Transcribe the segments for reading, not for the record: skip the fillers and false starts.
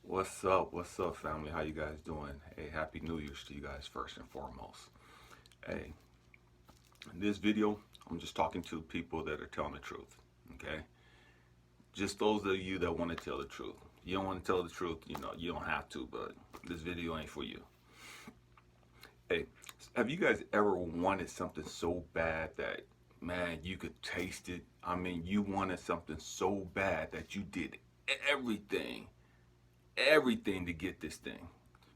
What's up? What's up, family? How you guys doing? Hey, happy New Year's to you guys first and foremost. Hey, in this video, I'm just talking to people that are telling the truth. Okay, just those of you that want to tell the truth. You don't want to tell the truth, you don't have to. But this video ain't for you. Hey, have you guys ever wanted something so bad that, man, you could taste it? I mean, you wanted something so bad that you did everything everything to get this thing.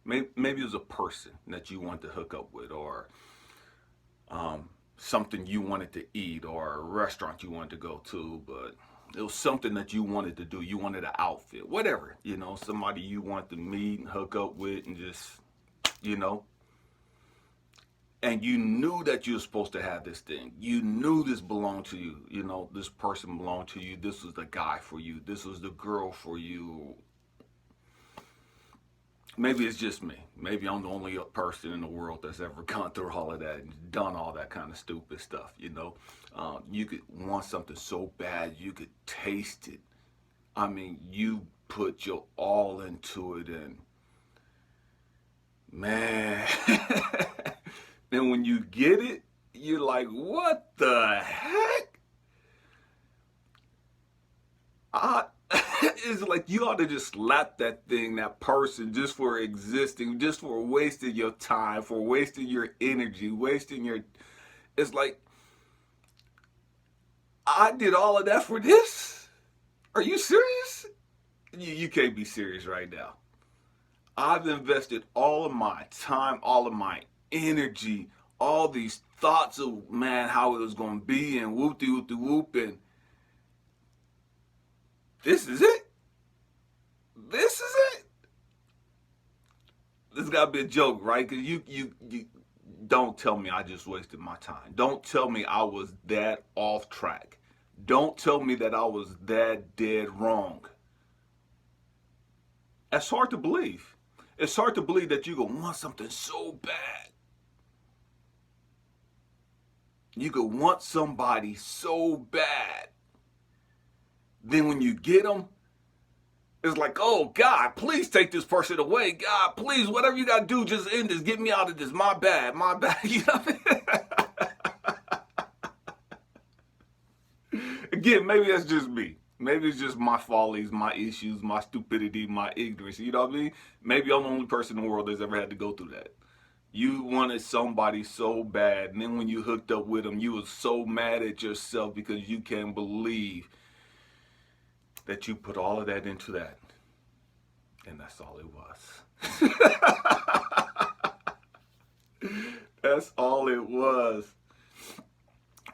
Maybe it was a person that you wanted to hook up with, or something you wanted to eat, or a restaurant you wanted to go to, but it was something that you wanted to do. You wanted an outfit, whatever, somebody you wanted to meet and hook up with, and just, you know, and you knew that you were supposed to have this thing. You knew this belonged to you. This person belonged to you. This was the guy for you. This was the girl for you. Maybe it's just me. Maybe I'm the only person in the world that's ever gone through all of that and done all that kind of stupid stuff. You could want something so bad, you could taste it. I mean, you put your all into it, and man, and when you get it, you're like, what the heck? It's like you ought to just slap that person, just for existing, just for wasting your time, for wasting your energy, wasting your. It's like, I did all of that for this? Are you serious? You can't be serious right now. I've invested all of my time, all of my energy, all these thoughts of, man, how it was going to be, and whoop-de-whoop-de-whoop, and this is it? This is it? This gotta be a joke, right? Because you don't tell me I just wasted my time. Don't tell me I was that off track. Don't tell me that I was that dead wrong. That's hard to believe. It's hard to believe that you could want something so bad. You could want somebody so bad. Then when you get them, it's like, oh, God, please take this person away. God, please, whatever you got to do, just end this. Get me out of this. My bad. My bad. You know what I mean? Again, maybe that's just me. Maybe it's just my follies, my issues, my stupidity, my ignorance. You know what I mean? Maybe I'm the only person in the world that's ever had to go through that. You wanted somebody so bad, and then when you hooked up with them, you was so mad at yourself because you can't believe that you put all of that into that. And that's all it was. That's all it was.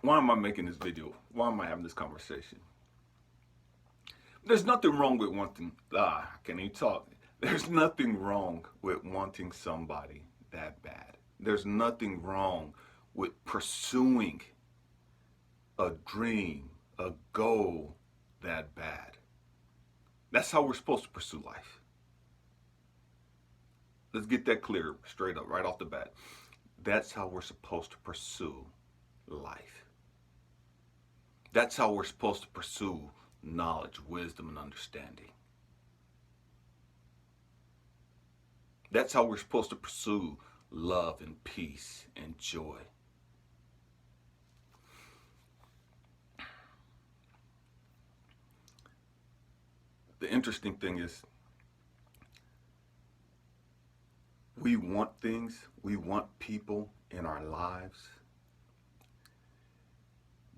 Why am I making this video? Why am I having this conversation? There's nothing wrong with wanting, I can't even talk. There's nothing wrong with wanting somebody that bad. There's nothing wrong with pursuing a dream, a goal that bad. That's how we're supposed to pursue life. Let's get that clear straight up, right off the bat. That's how we're supposed to pursue life. That's how we're supposed to pursue knowledge, wisdom, and understanding. That's how we're supposed to pursue love and peace and joy. The interesting thing is, we want things, we want people in our lives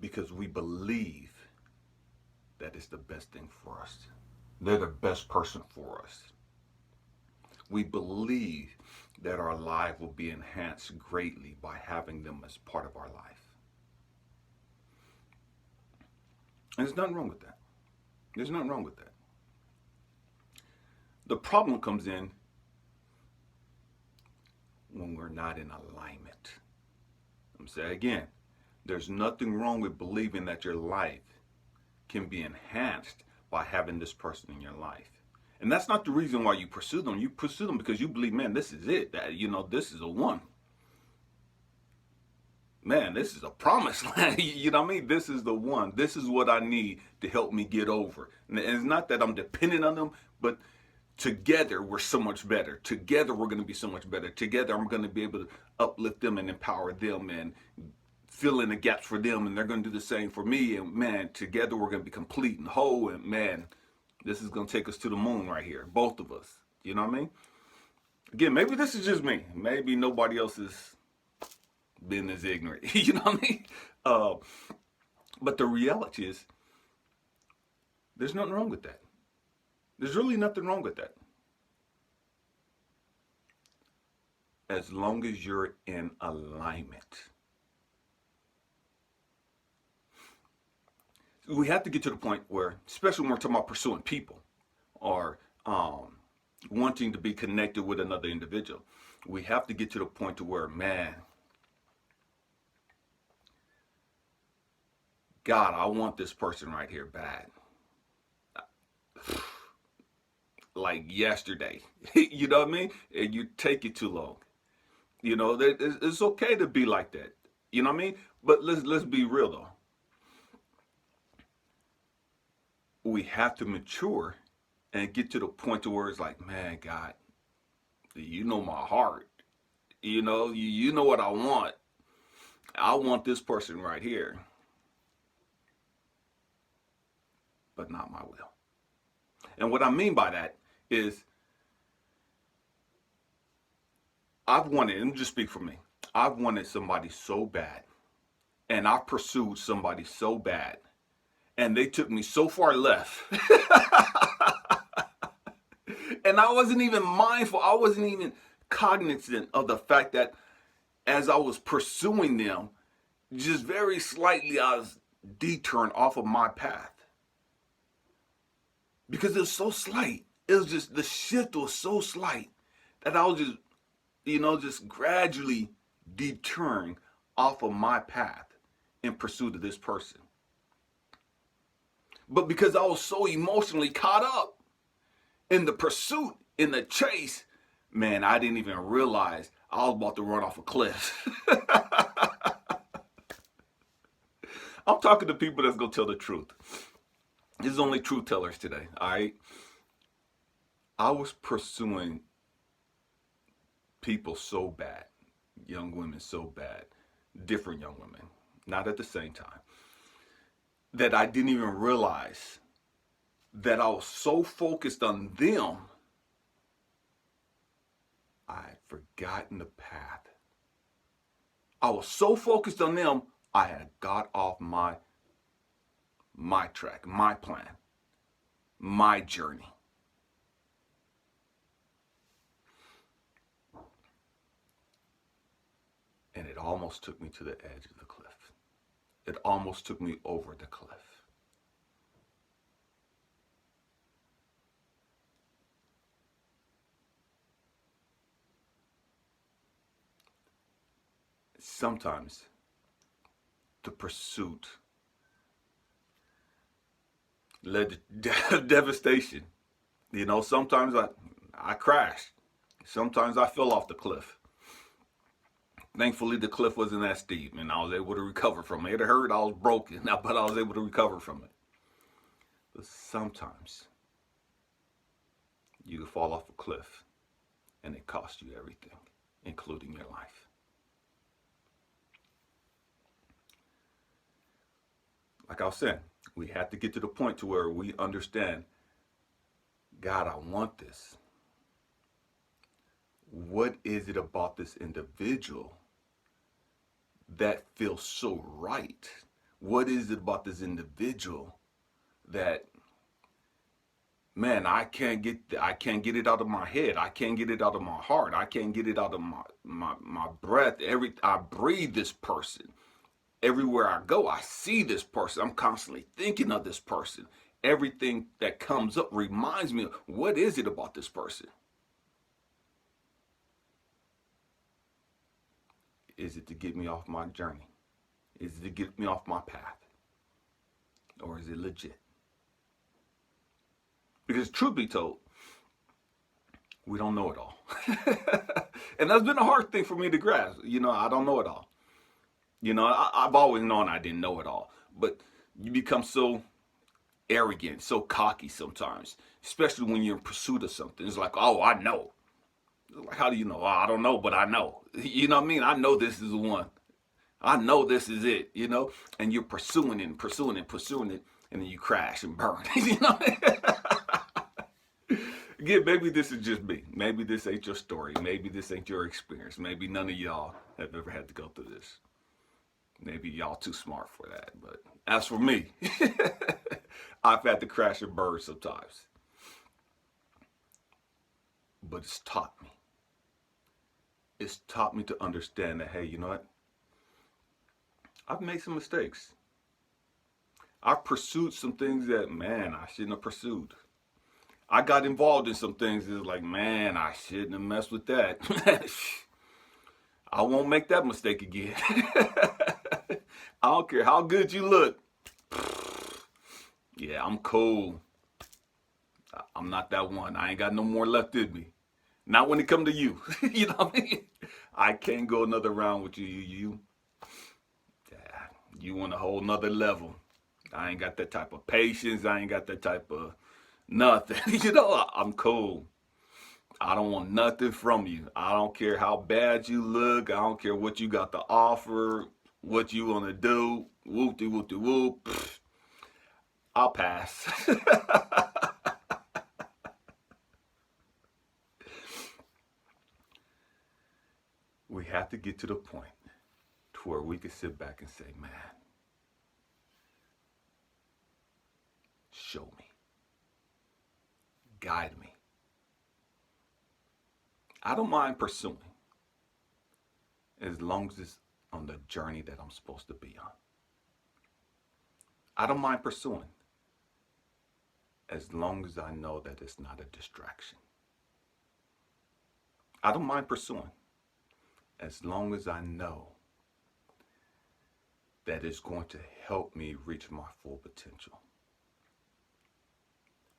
because we believe that it's the best thing for us. They're the best person for us. We believe that our life will be enhanced greatly by having them as part of our life. And there's nothing wrong with that. There's nothing wrong with that. The problem comes in when we're not in alignment. I'm saying again, there's nothing wrong with believing that your life can be enhanced by having this person in your life. And that's not the reason why you pursue them. You pursue them because you believe, man, this is it. That, this is a one. Man, this is a promised land. You know what I mean? This is the one. This is what I need to help me get over. And it's not that I'm dependent on them, but together we're so much better. Together we're going to be so much better. Together I'm going to be able to uplift them and empower them and fill in the gaps for them, and they're going to do the same for me. And man, together we're going to be complete and whole. And man, this is going to take us to the moon right here, both of us. You know what I mean? Again, maybe this is just me. Maybe nobody else has been as ignorant. You know what I mean? But the reality is, there's nothing wrong with that. There's really nothing wrong with that. As long as you're in alignment. We have to get to the point where, especially when we're talking about pursuing people or wanting to be connected with another individual, we have to get to the point to where, man, God, I want this person right here bad. Like yesterday. You know what I mean? And you take it too long. You know, it's okay to be like that. You know what I mean? But let's be real though. We have to mature and get to the point to where it's like, man, God, you know my heart. You know, you know what I want. I want this person right here. But not my will. And what I mean by that is, I've wanted, let me just speak for me. I've wanted somebody so bad, and I pursued somebody so bad, and they took me so far left. And I wasn't even mindful, I wasn't even cognizant of the fact that as I was pursuing them, just very slightly I was detoured off of my path. Because it was so slight. It was just, the shift was so slight that I was just, just gradually detouring off of my path in pursuit of this person. But because I was so emotionally caught up in the pursuit, in the chase, man, I didn't even realize I was about to run off a cliff. I'm talking to people that's going to tell the truth. This is only truth tellers today, all right? I was pursuing people so bad, young women so bad, different young women, not at the same time, that I didn't even realize that I was so focused on them, I had forgotten the path. I was so focused on them, I had got off my track, my plan, my journey. And it almost took me to the edge of the cliff. It almost took me over the cliff. Sometimes the pursuit led to devastation. You know, sometimes I crashed. Sometimes I fell off the cliff. Thankfully, the cliff wasn't that steep, and I was able to recover from it. It hurt, I was broken, but I was able to recover from it. But sometimes you can fall off a cliff, and it costs you everything, including your life. Like I was saying, we have to get to the point to where we understand, God, I want this. What is it about this individual that feels so right? What is it about this individual that, man, I can't get it out of my head. I can't get it out of my heart. I can't get it out of my breath. I breathe this person. Everywhere I go, I see this person. I'm constantly thinking of this person. Everything that comes up reminds me of, what is it about this person? Is it to get me off my journey? Is it to get me off my path? Or is it legit? Because truth be told, we don't know it all. And that's been a hard thing for me to grasp. I don't know it all. I've always known I didn't know it all. But you become so arrogant, so cocky sometimes, especially when you're in pursuit of something. It's like, oh, I know. Like, how do you know? Oh, I don't know, but I know. You know what I mean? I know this is the one. I know this is it, you know? And you're pursuing it and pursuing it, pursuing it, and then you crash and burn. You know? Again, maybe this is just me. Maybe this ain't your story. Maybe this ain't your experience. Maybe none of y'all have ever had to go through this. Maybe y'all too smart for that. But as for me, I've had to crash and burn sometimes. But it's taught me. It's taught me to understand that, hey, you know what? I've made some mistakes. I've pursued some things that, man, I shouldn't have pursued. I got involved in some things that's like, man, I shouldn't have messed with that. I won't make that mistake again. I don't care how good you look. Yeah, I'm cool. I'm not that one. I ain't got no more left in me. Not when it come to you. You know what I mean? I can't go another round with you. You on a whole nother level. I ain't got that type of patience. I ain't got that type of nothing. You know, I'm cool. I don't want nothing from you. I don't care how bad you look. I don't care what you got to offer, what you want to do. Whoop-de whoop-de whoop. I'll pass. We have to get to the point to where we can sit back and say, man, show me. Guide me. I don't mind pursuing as long as it's on the journey that I'm supposed to be on. I don't mind pursuing as long as I know that it's not a distraction. I don't mind pursuing as long as I know that it's going to help me reach my full potential.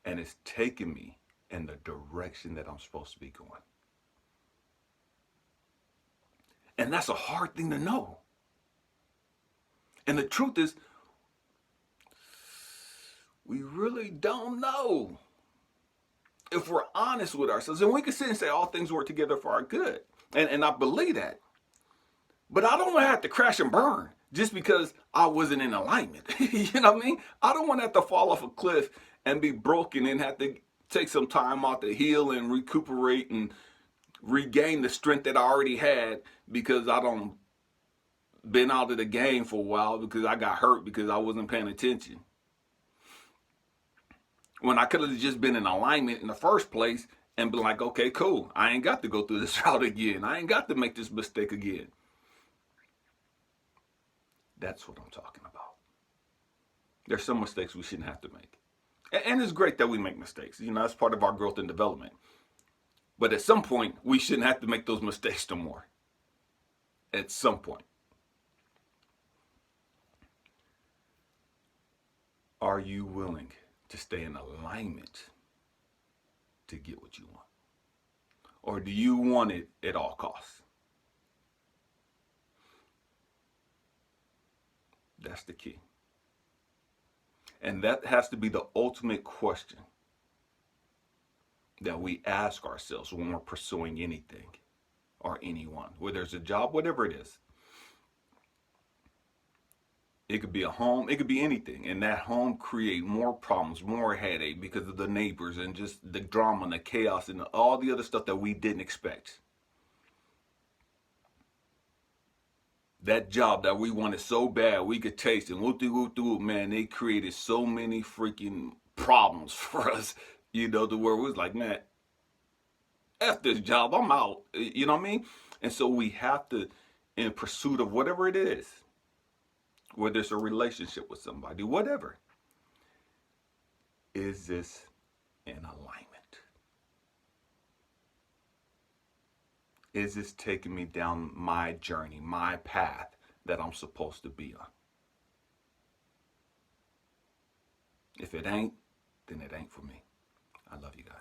And it's taking me in the direction that I'm supposed to be going. And that's a hard thing to know. And the truth is, we really don't know. If we're honest with ourselves, and we can sit and say all things work together for our good. And I believe that. But I don't want to have to crash and burn just because I wasn't in alignment. You know what I mean? I don't want to have to fall off a cliff and be broken and have to take some time out to heal and recuperate and regain the strength that I already had because I don't been out of the game for a while because I got hurt because I wasn't paying attention. When I could have just been in alignment in the first place and been like, okay, cool. I ain't got to go through this route again. I ain't got to make this mistake again. That's what I'm talking about. There's some mistakes we shouldn't have to make. And it's great that we make mistakes. You know, that's part of our growth and development. But at some point, we shouldn't have to make those mistakes no more. At some point. Are you willing to stay in alignment to get what you want? Or do you want it at all costs? That's the key. And that has to be the ultimate question that we ask ourselves when we're pursuing anything or anyone, whether it's a job, whatever it is. It could be a home, it could be anything. And that home create more problems, more headache because of the neighbors and just the drama and the chaos and all the other stuff that we didn't expect. That job that we wanted so bad we could taste and whoop-de-whoop-de-whoop, man, they created so many freaking problems for us, you know, to where we was like, man, F this job, I'm out. You know what I mean? And so we have to, in pursuit of whatever it is, whether it's a relationship with somebody, whatever, is this in alignment? Is this taking me down my journey, my path that I'm supposed to be on? If it ain't, then it ain't for me. I love you guys.